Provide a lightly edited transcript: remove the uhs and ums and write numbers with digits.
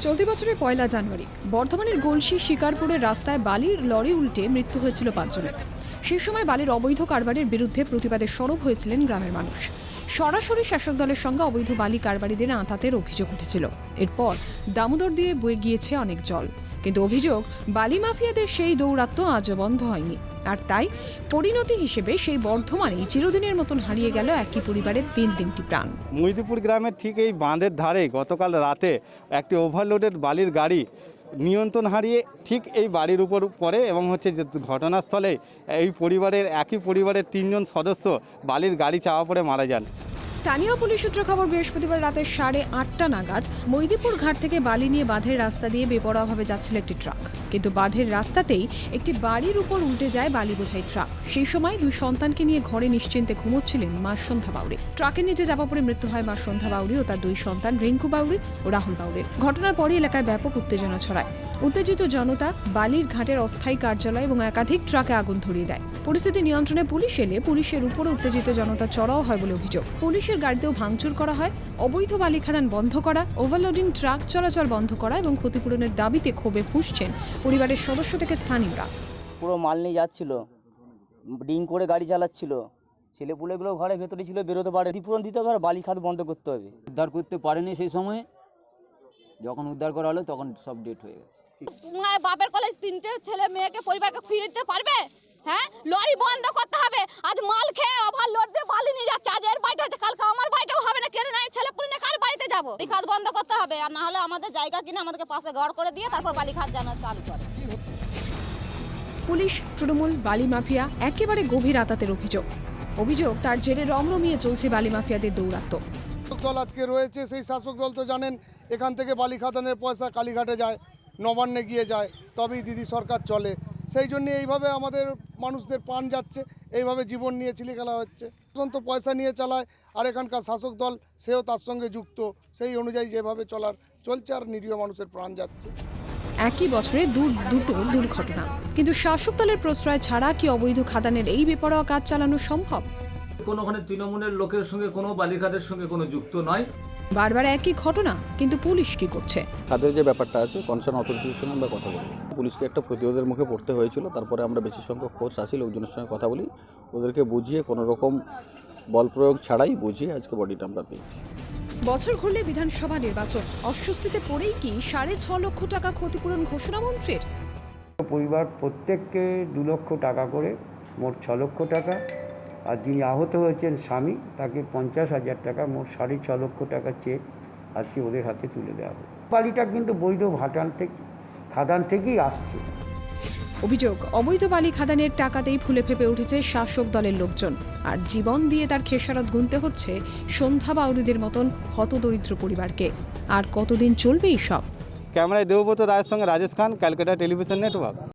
চলতি বছরের ১ জানুয়ারি বর্ধমানের গলসি শিকারপুরের রাস্তায় বালির লরি উল্টে মৃত্যু হয়েছিল ৫ জনের। সেই সময় বালির অবৈধ কারবারের বিরুদ্ধে প্রতিবাদে সরব হয়েছিলেন গ্রামের মানুষ। সরাসরি শাসক দলের সঙ্গে অবৈধ বালি কারবারিদের আঁতাতের অভিযোগ উঠেছিল। এরপর দামোদর দিয়ে বয়ে গিয়েছে অনেক জল, কিন্তু অভিযোগ বালি মাফিয়াদের সেই দৌরাত্ম আজও বন্ধ হয়নি। আর তাই পরিণতি হিসেবে সেই বর্ধমানেই চিরদিনের মতন হারিয়ে গেল একই পরিবারের তিনটি প্রাণ। মহিদিপুর গ্রামের ঠিক এই বাঁধের ধারে গতকাল রাতে একটি ওভারলোডেড বালির গাড়ি নিয়ন্ত্রণ হারিয়ে ঠিক এই বাড়ির উপর পড়ে এবং যে ঘটনাস্থলে একই পরিবারের ৩ জন সদস্য বালির গাড়ি চাপা পড়ে মারা যান। স্থানীয় পুলিশ সূত্রে খবর, বৃহস্পতিবার রাতে 8:30 নাগাদ মহিদিপুর ঘাট থেকে বালি নিয়ে বাঁধের রাস্তা দিয়ে বেপরোয়াভাবে যাচ্ছিল একটি ট্রাক, কিন্তু বাঁধের রাস্তাতেই একটি বাড়ির উপর উল্টে যায় বালি বোঝাই ট্রাক। সেই সময় 2 সন্তানকে নিয়ে ঘরে নিশ্চিন্তে ঘুমোচ্ছিলেন মা সন্ধ্যা বাউরি। ট্রাকের নিচে চাপা পড়ে মৃত্যু হয় মা সন্ধ্যা বাউরি ও তার 2 সন্তান রিঙ্কু বাউরি ও রাহুল বাউরির। ঘটনার পরই এলাকায় ব্যাপক উত্তেজনা ছড়ায়। উত্তেজিত জনতা বালির ঘাটের অস্থায়ী কার্যালয় এবং একাধিক ট্রাকে আগুন ধরিয়ে দেয়। পরিস্থিতি নিয়ন্ত্রণে পুলিশ এলে পুলিশের উপরে উত্তেজিত জনতা চড়াও হয় বলে অভিযোগ। পুলিশের গাড়িতেও ভাঙচুর করা হয়। অবৈধ বালি খাদান বন্ধ করা, ওভারলোডিং ট্রাক চলাচল বন্ধ করা এবং ক্ষতিপূরণের দাবিতে ক্ষোভে ফুঁসছেন পরিবারের সদস্য থেকে স্থানীয়রা। পুরো মাল নিয়ে যাচ্ছিল, ডিং করে গাড়ি চালাচ্ছিল, ছেলেপুলেগুলো ঘরের ভেতরে ছিল, বেরোতে পারে, ক্ষতিপূরণ দিতে হবে আর বালি খাত বন্ধ করতে হবে। উদ্ধার করতে পারেনি সেই সময়, যখন উদ্ধার করা হলো তখন সব ডেট হয়ে গেছে। বাপের কলে 3টে ছেলে মেয়েকে পরিবারকে ফিরে দিতে পারবে? হ্যাঁ, লরি বন্ধ করতে হবে। আজ মাল খেয়ে ওভারলোড দিয়ে বালি নিয়ে যাচ্ছে, আজ এর বাড়িটা হচ্ছে, কালকে আমার বাড়িটাও হবে না। কেন নাই ছেলে পুলে কার বাড়িতে যাবো? বালি খাত বন্ধ করতে হবে, আর না হলে আমাদের জায়গা কিনে আমাদেরকে পাশে ঘর করে দিয়ে তারপর বালি খাত যেন চালু করে। পুলিশ, তৃণমূল, বালি মাফিয়া একেবারে গভীর আঁতাতের অভিযোগ তার জেরে রমরমিয়ে চলছে বালি মাফিয়াদের দৌরাত্ম্য। দল আজকে রয়েছে, সেই শাসক দল তো জানেন এখান থেকে বালি খাদানের পয়সা কালীঘাটে যায়, নবান্নে গিয়ে যায়, তবেই দিদি সরকার চলে। সেই জন্য এইভাবে আমাদের মানুষদের প্রাণ যাচ্ছে, এইভাবে জীবন নিয়ে চিলিখেলা হচ্ছে। তো পয়সা নিয়ে চালায়, আর এখানকার শাসক দল সেও তার সঙ্গে যুক্ত, সেই অনুযায়ী যেভাবে চলছে আর নিরীহ মানুষের প্রাণ যাচ্ছে। একই বছরে দুটো দুর্ঘটনা, কিন্তু শাসক দলের প্রশ্রয় ছাড়া কি অবৈধ খাদানের এই বেপরোয়া কাজ চালানো সম্ভব? কোনোখানে তৃণমূলের লোকের সঙ্গে কোনো বালিখাদের সঙ্গে কোনো যুক্ত নয়। বারবার একই ঘটনা, কিন্তু পুলিশ কি করছে? তাদের যে ব্যাপারটা আছে, কনসার্ন অথরিটির সঙ্গে আমরা কথা বলি। পুলিশকে একটা প্রতিরোধের মুখে পড়তে হয়েছিল, তারপরে আমরা বেশি সংখ্যক ফোর্স আসি, লোকজনের সঙ্গে কথা বলি, ওদেরকে বুঝিয়ে কোনো রকম বল প্রয়োগ ছাড়াই বুঝিয়ে আজকে বডিটা আমরা পেয়েছি। বছর ঘুরলে বিধানসভা নির্বাচন, অস্বস্তিতে পড়েই কি 6.5 লক্ষ টাকা ক্ষতিপূরণ ঘোষণা মন্ত্রীর? পরিবার প্রত্যেককে 2 লক্ষ টাকা করে, মোট 6 লক্ষ টাকা। আর যিনি আহত হয়েছেন স্বামী, তাকে 50,000 টাকা, মোট 6.5 লক্ষ টাকা চেক আজকে ওদের হাতে তুলে দেওয়া হবে। বালিটা কিন্তু বৈধ খাদান থেকেই আসছে। অভিযোগ, অবৈধ বালি খাদানের টাকাতেই ফুলে ফেপে উঠেছে শাসক দলের লোকজন, আর জীবন দিয়ে তার খেসারত গুনতে হচ্ছে সন্ধ্যা বাউরিদের মতন হতদরিদ্র পরিবারকে। আর কতদিন চলবে এই সব? ক্যামেরায় দেবব্রত রায়ের সঙ্গে রাজেশ খান, ক্যালকাটা টেলিভিশন নেটওয়ার্ক।